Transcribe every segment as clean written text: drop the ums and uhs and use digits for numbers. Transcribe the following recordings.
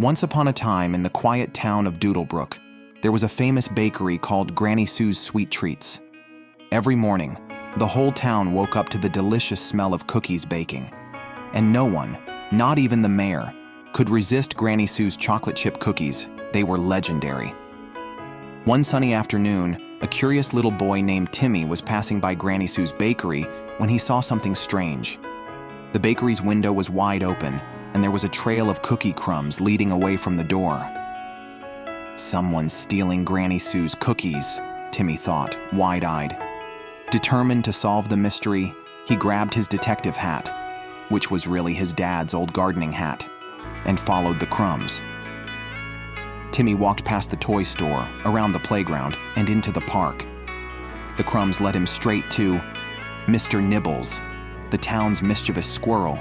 Once upon a time, in the quiet town of Doodlebrook, there was a famous bakery called Granny Sue's Sweet Treats. Every morning, the whole town woke up to the delicious smell of cookies baking. And no one, not even the mayor, could resist Granny Sue's chocolate chip cookies. They were legendary. One sunny afternoon, a curious little boy named Timmy was passing by Granny Sue's bakery when he saw something strange. The bakery's window was wide open, and there was a trail of cookie crumbs leading away from the door. Someone's stealing Granny Sue's cookies, Timmy thought, wide-eyed. Determined to solve the mystery, he grabbed his detective hat, which was really his dad's old gardening hat, and followed the crumbs. Timmy walked past the toy store, around the playground, and into the park. The crumbs led him straight to Mr. Nibbles, the town's mischievous squirrel.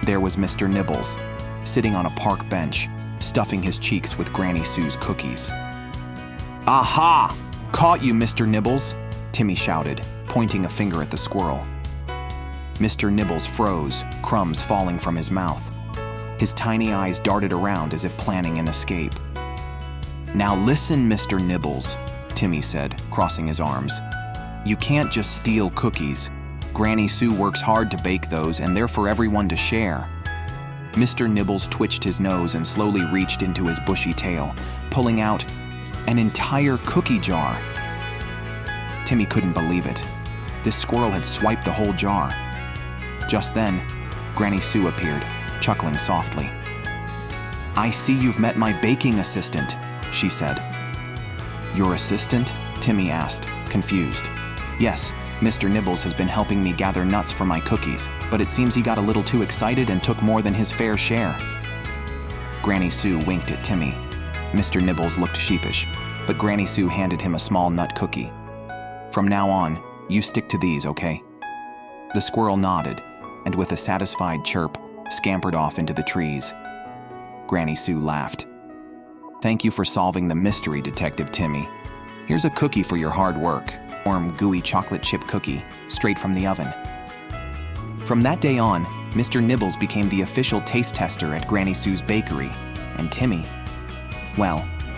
There was Mr. Nibbles, sitting on a park bench, stuffing his cheeks with Granny Sue's cookies. "Aha! Caught you, Mr. Nibbles!" Timmy shouted, pointing a finger at the squirrel. Mr. Nibbles froze, crumbs falling from his mouth. His tiny eyes darted around as if planning an escape. "Now listen, Mr. Nibbles," Timmy said, crossing his arms. "You can't just steal cookies. Granny Sue works hard to bake those, and they're for everyone to share." Mr. Nibbles twitched his nose and slowly reached into his bushy tail, pulling out an entire cookie jar. Timmy couldn't believe it. This squirrel had swiped the whole jar. Just then, Granny Sue appeared, chuckling softly. "I see you've met my baking assistant," she said. "Your assistant?" Timmy asked, confused. "Yes, Mr. Nibbles has been helping me gather nuts for my cookies, but it seems he got a little too excited and took more than his fair share." Granny Sue winked at Timmy. Mr. Nibbles looked sheepish, but Granny Sue handed him a small nut cookie. "From now on, you stick to these, okay?" The squirrel nodded, and with a satisfied chirp, scampered off into the trees. Granny Sue laughed. "Thank you for solving the mystery, Detective Timmy. Here's a cookie for your hard work." Warm, gooey chocolate chip cookie, straight from the oven. From that day on, Mr. Nibbles became the official taste tester at Granny Sue's bakery, and Timmy, well,